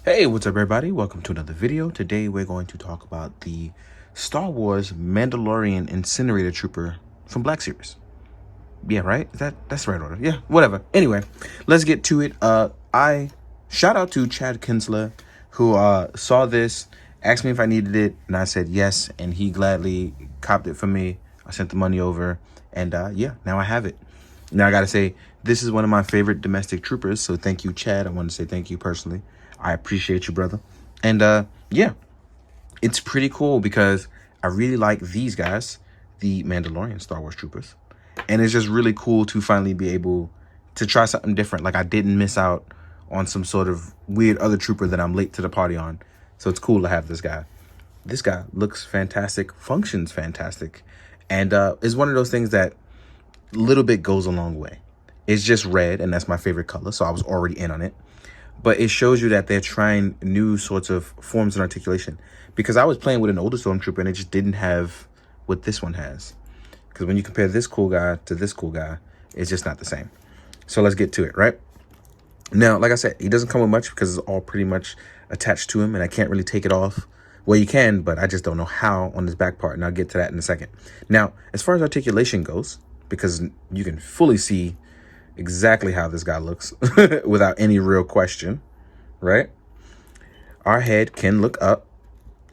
Hey, what's up everybody? Welcome to another video. Today we're going to talk about the Star Wars Mandalorian Incinerator Trooper from Black Series. Yeah, right? That's the right order. Yeah, whatever. Anyway, let's get to it. I shout out to Chad Kinsler who saw this, asked me if I needed it, and I said yes, and he gladly copped it for me. I sent the money over, and yeah, now I have it. Now I gotta say, this is one of my favorite domestic troopers, so thank you, Chad. I want to say thank you personally. I appreciate you, brother. And yeah, it's pretty cool because I really like these guys, the Mandalorian Star Wars troopers. And it's just really cool to finally be able to try something different. Like I didn't miss out on some sort of weird other trooper that I'm late to the party on. So it's cool to have this guy. This guy looks fantastic, functions fantastic, and is one of those things that a little bit goes a long way. It's just red, and that's my favorite color, so I was already in on it. But it shows you that they're trying new sorts of forms and articulation. Because I was playing with an older Stormtrooper and it just didn't have what this one has. Because when you compare this cool guy to this cool guy, it's just not the same. So let's get to it, right? Now, like I said, he doesn't come with much because it's all pretty much attached to him and I can't really take it off. Well, you can, but I just don't know how on this back part, and I'll get to that in a second. Now, as far as articulation goes, because you can fully see exactly how this guy looks without any real question, right? Our head can look up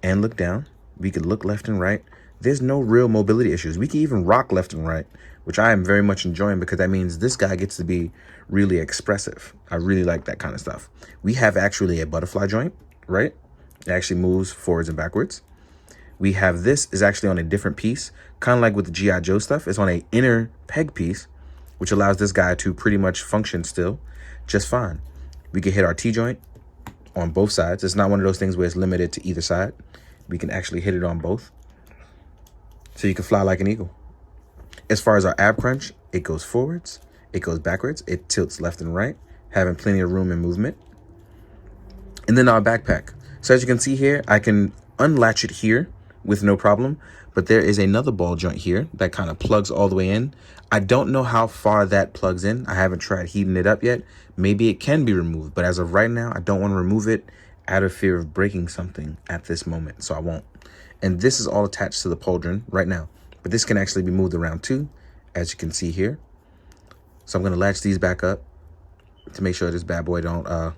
and look down. We can look left and right. There's no real mobility issues. We can even rock left and right, which I am very much enjoying because that means this guy gets to be really expressive. I really like that kind of stuff. We have actually a butterfly joint, right? It actually moves forwards and backwards. We have this is actually on a different piece, kind of like with the G.I. Joe stuff. It's on an inner peg piece, which allows this guy to pretty much function still just fine. We can hit our T-joint on both sides. It's not one of those things where it's limited to either side. We can actually hit it on both. So you can fly like an eagle. As far as our ab crunch, it goes forwards, it goes backwards, it tilts left and right, having plenty of room and movement. And then our backpack. So as you can see here, I can unlatch it here with no problem, but there is another ball joint here that kind of plugs all the way in. I don't know how far that plugs in. I haven't tried heating it up yet. Maybe it can be removed, but as of right now, I don't want to remove it out of fear of breaking something at this moment, so I won't. And this is all attached to the pauldron right now, but this can actually be moved around too, as you can see here. So I'm going to latch these back up to make sure this bad boy don't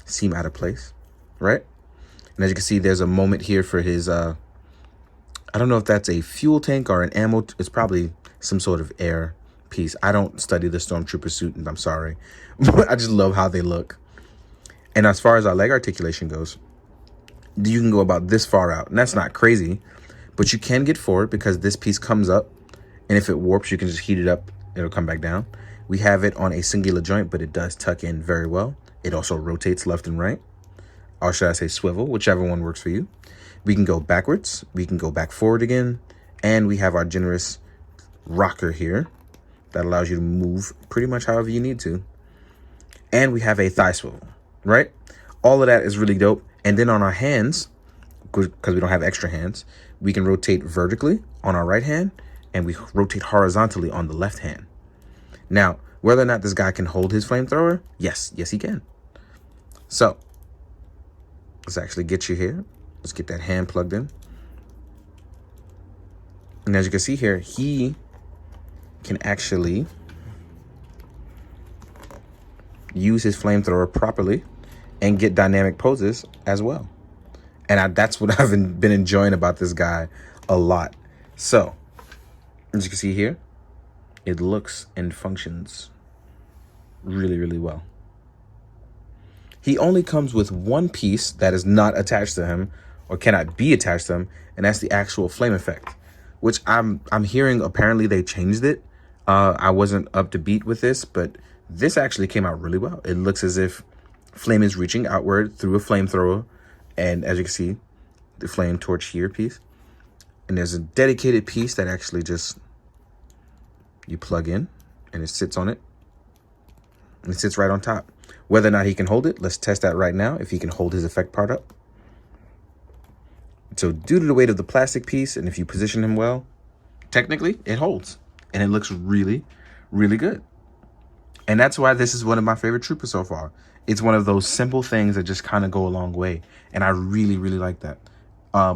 seem out of place, right? And as you can see, there's a moment here for his I don't know if that's a fuel tank or an ammo. It's probably some sort of air piece. I don't study the Stormtrooper suit, and I'm sorry. But I just love how they look. And as far as our leg articulation goes, you can go about this far out. And that's not crazy, but you can get forward because this piece comes up. And if it warps, you can just heat it up. It'll come back down. We have it on a singular joint, but it does tuck in very well. It also rotates left and right. Or should I say swivel, whichever one works for you. We can go backwards, we can go back forward again, and we have our generous rocker here that allows you to move pretty much however you need to. And we have a thigh swivel, right? All of that is really dope. And then on our hands, because we don't have extra hands, we can rotate vertically on our right hand, and we rotate horizontally on the left hand. Now, whether or not this guy can hold his flamethrower, yes, he can. So let's actually get you here. Let's get that hand plugged in. And as you can see here, he can actually use his flamethrower properly and get dynamic poses as well. And that's what I've been enjoying about this guy a lot. So, as you can see here, it looks and functions really, really well. He only comes with one piece that is not attached to him or cannot be attached to him, and that's the actual flame effect, which I'm hearing apparently they changed it. I wasn't up to beat with this, but this actually came out really well. It looks as if flame is reaching outward through a flamethrower, and as you can see, the flame torch here piece. And there's a dedicated piece that actually just you plug in, and it sits on it, and it sits right on top. Whether or not he can hold it, let's test that right now, if he can hold his effect part up. So due to the weight of the plastic piece, and if you position him well, technically it holds. And it looks really, really good. And that's why this is one of my favorite troopers so far. It's one of those simple things that just kind of go a long way. And I really, really like that.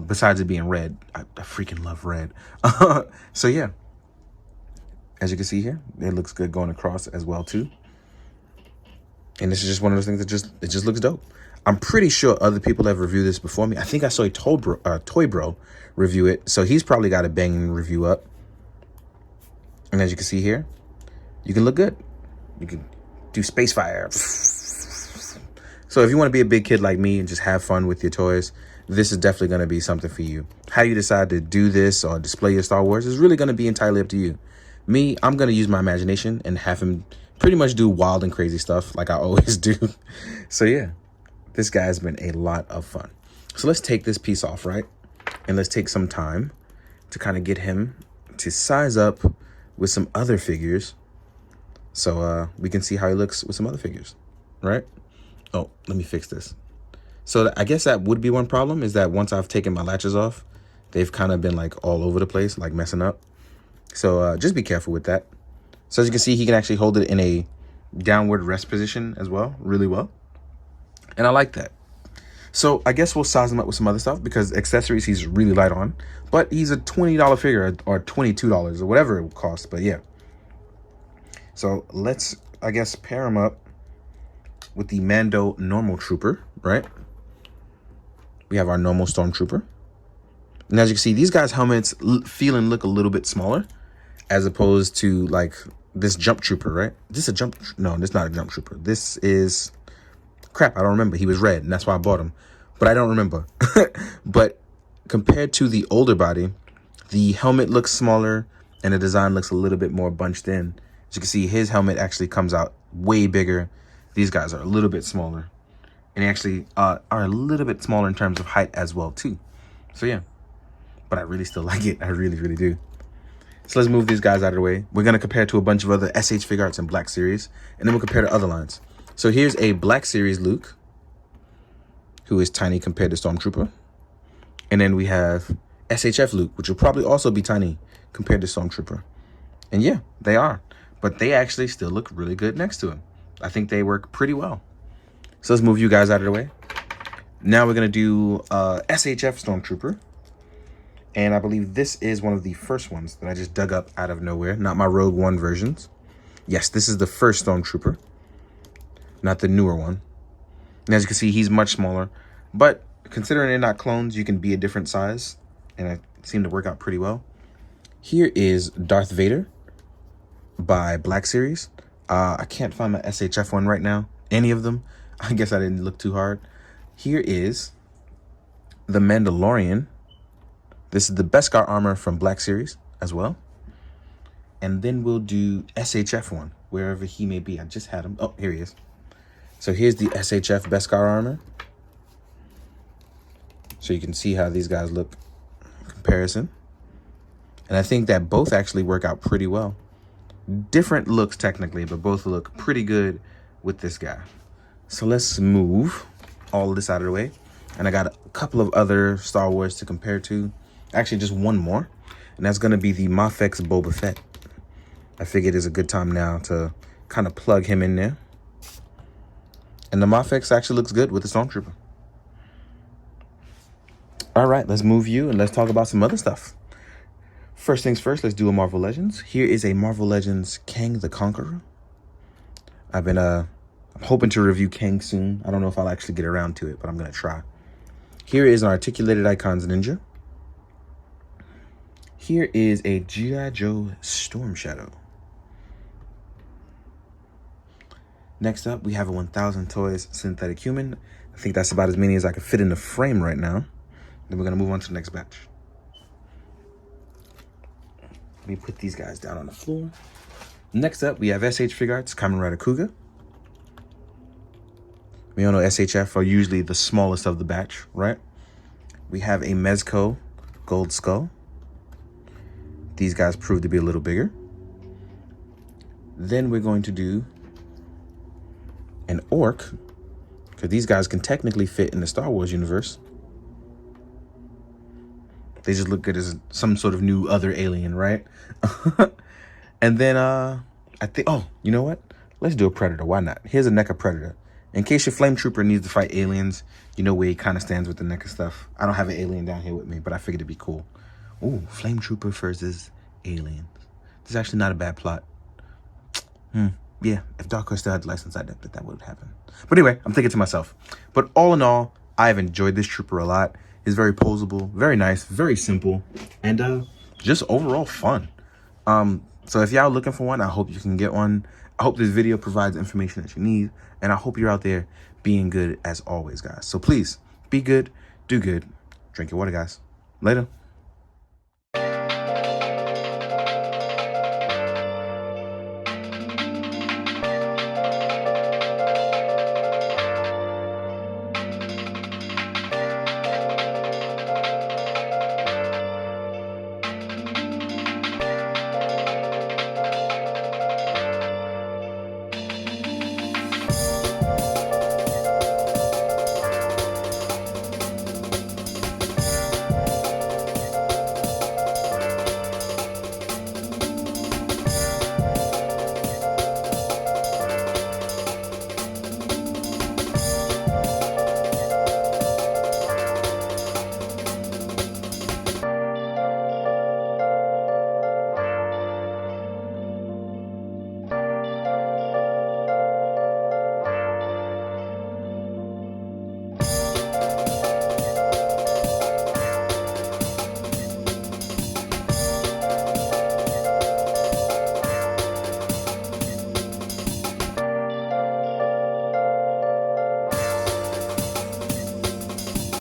Besides it being red. I freaking love red. So yeah. As you can see here, it looks good going across as well too. And this is just one of those things that it just looks dope. I'm pretty sure other people have reviewed this before me. I think I saw a Toy Bro review it. So he's probably got a banging review up. And as you can see here, you can look good. You can do space fire. So if you want to be a big kid like me and just have fun with your toys, this is definitely going to be something for you. How you decide to do this or display your Star Wars is really going to be entirely up to you. Me, I'm going to use my imagination and have him pretty much do wild and crazy stuff like I always do. So yeah, this guy has been a lot of fun. So let's take this piece off, right? And let's take some time to kind of get him to size up with some other figures. So we can see how he looks with some other figures, right? Oh, let me fix this. So I guess that would be one problem, is that once I've taken my latches off, they've kind of been like all over the place, like messing up. So just be careful with that. So as you can see, he can actually hold it in a downward rest position as well, really well. And I like that. So I guess we'll size him up with some other stuff, because accessories he's really light on. But he's a $20 figure or $22 or whatever it costs. But yeah. So let's, I guess, pair him up with the Mando normal trooper, right? We have our normal Stormtrooper. And as you can see, these guys' helmets feel and look a little bit smaller as opposed to like this jump trooper, right? This is a jump, no, this is not a jump trooper. This is, crap, I don't remember. He was red and that's why I bought him. But I don't remember. But compared to the older body, the helmet looks smaller and the design looks a little bit more bunched in. As you can see, his helmet actually comes out way bigger. These guys are a little bit smaller. And they actually are a little bit smaller in terms of height as well, too. So, yeah. But I really still like it. I really, really do. So let's move these guys out of the way. We're going to compare to a bunch of other SH Figure Arts and Black Series. And then we'll compare to other lines. So here's a Black Series Luke, who is tiny compared to Stormtrooper. And then we have SHF Luke, which will probably also be tiny compared to Stormtrooper. And yeah, they are. But they actually still look really good next to him. I think they work pretty well. So let's move you guys out of the way. Now we're going to do SHF Stormtrooper. And I believe this is one of the first ones that I just dug up out of nowhere. Not my Rogue One versions. Yes, this is the first Stormtrooper. Not the newer one. And as you can see, he's much smaller. But considering they're not clones, you can be a different size. And it seemed to work out pretty well. Here is Darth Vader by Black Series. I can't find my SHF one right now. Any of them. I guess I didn't look too hard. Here is the Mandalorian. This is the Beskar armor from Black Series as well. And then we'll do SHF one, wherever he may be. I just had him. Oh, here he is. So here's the SHF Beskar armor. So you can see how these guys look in comparison. And I think that both actually work out pretty well. Different looks technically, but both look pretty good with this guy. So let's move all of this out of the way. And I got a couple of other Star Wars to compare to. Actually, just one more. And that's going to be the Mafex Boba Fett. I figured it's a good time now to kind of plug him in there. And the Mafex actually looks good with the Stormtrooper. All right, let's move you and let's talk about some other stuff. First things first, let's do a Marvel Legends. Here is a Marvel Legends Kang the Conqueror. I'm hoping to review Kang soon. I don't know if I'll actually get around to it, but I'm going to try. Here is an Articulated Icons Ninja. Here is a G.I. Joe Storm Shadow. Next up, we have a 1000 Toys Synthetic Human. I think that's about as many as I can fit in the frame right now. Then we're going to move on to the next batch. Let me put these guys down on the floor. Next up, we have SH Figure Arts Kamen Rider Kuga. We all know SHF are usually the smallest of the batch, right? We have a Mezco Gold Skull. These guys prove to be a little bigger. Then we're going to do an Orc, because these guys can technically fit in the Star Wars universe. They just look good as some sort of new other alien, right? And then I think, oh, you know what? Let's do a Predator. Why not? Here's a NECA Predator. In case your Flame Trooper needs to fight aliens, you know where he kind of stands with the NECA stuff. I don't have an alien down here with me, but I figured it'd be cool. Ooh, Flame Trooper versus aliens. This is actually not a bad plot. Yeah, if Dark Horse still had the license, I bet that would happen. But anyway, I'm thinking to myself. But all in all, I've enjoyed this trooper a lot. It's very posable, very nice, very simple, and just overall fun. So if y'all looking for one, I hope you can get one. I hope this video provides information that you need, and I hope you're out there being good as always, guys. So please, be good, do good, drink your water, guys. Later.